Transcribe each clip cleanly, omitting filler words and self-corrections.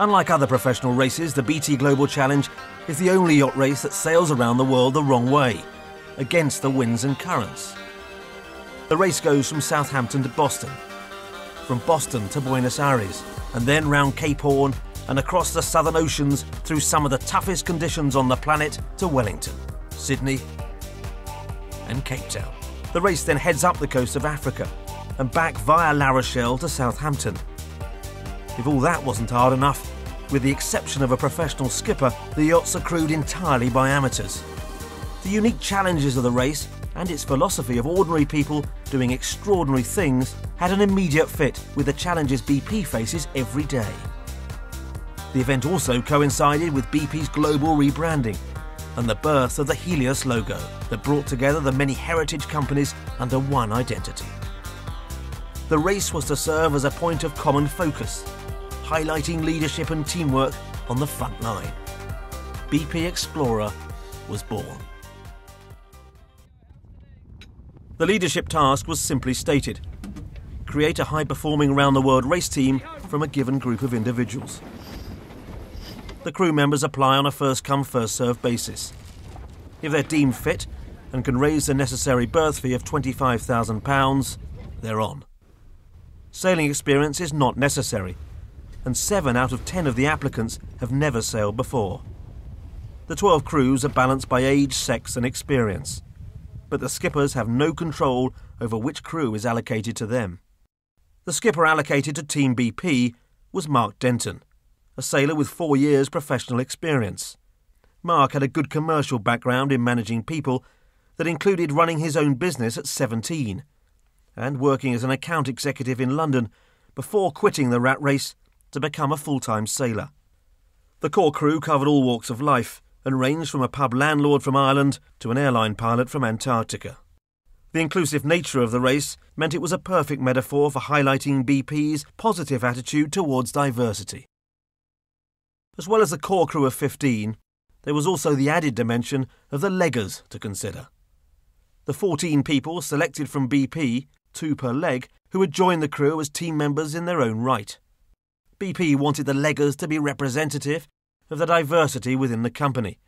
Unlike other professional races, the BT Global Challenge is the only yacht race that sails around the world the wrong way, against the winds and currents. The race goes from Southampton to Boston, from Boston to Buenos Aires, and then round Cape Horn and across the Southern Oceans through some of the toughest conditions on the planet to Wellington, Sydney and Cape Town. The race then heads up the coast of Africa and back via La Rochelle to Southampton. If all that wasn't hard enough, with the exception of a professional skipper, the yachts are crewed entirely by amateurs. The unique challenges of the race and its philosophy of ordinary people doing extraordinary things had an immediate fit with the challenges BP faces every day. The event also coincided with BP's global rebranding and the birth of the Helios logo that brought together the many heritage companies under one identity. The race was to serve as a point of common focus, highlighting leadership and teamwork on the front line. BP Explorer was born. The leadership task was simply stated: create a high-performing round-the-world race team from a given group of individuals. The crew members apply on a first-come, first-served basis. If they're deemed fit and can raise the necessary berth fee of £25,000, they're on. Sailing experience is not necessary, and 7 out of 10 of the applicants have never sailed before. The 12 crews are balanced by age, sex and experience, but the skippers have no control over which crew is allocated to them. The skipper allocated to Team BP was Mark Denton, a sailor with 4 years professional experience. Mark had a good commercial background in managing people that included running his own business at 17 and working as an account executive in London before quitting the rat race to become a full-time sailor. The core crew covered all walks of life and ranged from a pub landlord from Ireland to an airline pilot from Antarctica. The inclusive nature of the race meant it was a perfect metaphor for highlighting BP's positive attitude towards diversity. As well as the core crew of 15, there was also the added dimension of the leggers to consider. The 14 people selected from BP, 2 per leg, who had joined the crew as team members in their own right. BP wanted the leggers to be representative of the diversity within the company,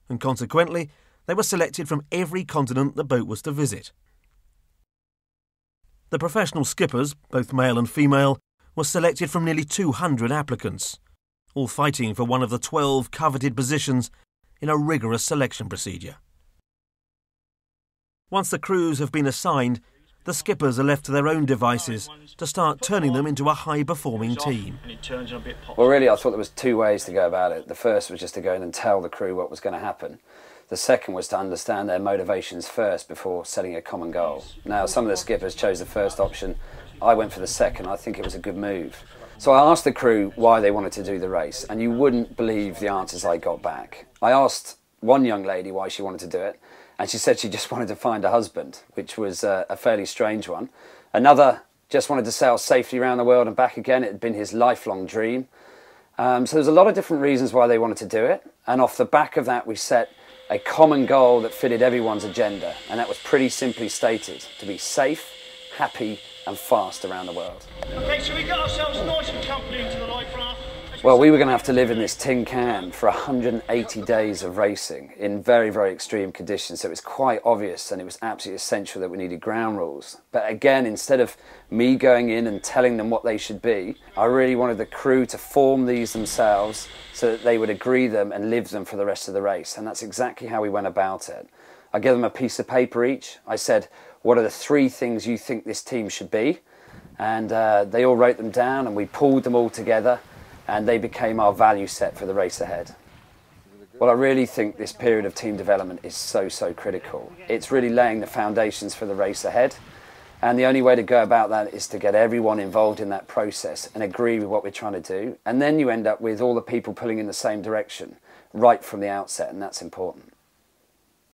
and consequently they were selected from every continent the boat was to visit. The professional skippers, both male and female, were selected from nearly 200 applicants, all fighting for one of the 12 coveted positions in a rigorous selection procedure. Once the crews have been assigned, the skippers are left to their own devices to start turning them into a high-performing team. Well, really, I thought there was 2 ways to go about it. The first was just to go in and tell the crew what was going to happen. The second was to understand their motivations first before setting a common goal. Now, some of the skippers chose the first option. I went for the second. I think it was a good move. So I asked the crew why they wanted to do the race, and you wouldn't believe the answers I got back. I asked one young lady why she wanted to do it, and she said she just wanted to find a husband, which was a fairly strange one. Another just wanted to sail safely around the world and back again. It had been his lifelong dream. So there's a lot of different reasons why they wanted to do it, and off the back of that we set a common goal that fitted everyone's agenda, and that was pretty simply stated: to be safe, happy and fast around the world. Okay, so we got ourselves nice and comfy into the life raft. Well, we were going to have to live in this tin can for 180 days of racing in very, very extreme conditions. So it was quite obvious and it was absolutely essential that we needed ground rules. But again, instead of me going in and telling them what they should be, I really wanted the crew to form these themselves so that they would agree them and live them for the rest of the race. And that's exactly how we went about it. I gave them a piece of paper each. I said, what are the 3 things you think this team should be? And they all wrote them down and we pulled them all together and they became our value set for the race ahead. Well, I really think this period of team development is so critical. It's really laying the foundations for the race ahead. And the only way to go about that is to get everyone involved in that process and agree with what we're trying to do. And then you end up with all the people pulling in the same direction right from the outset, and that's important.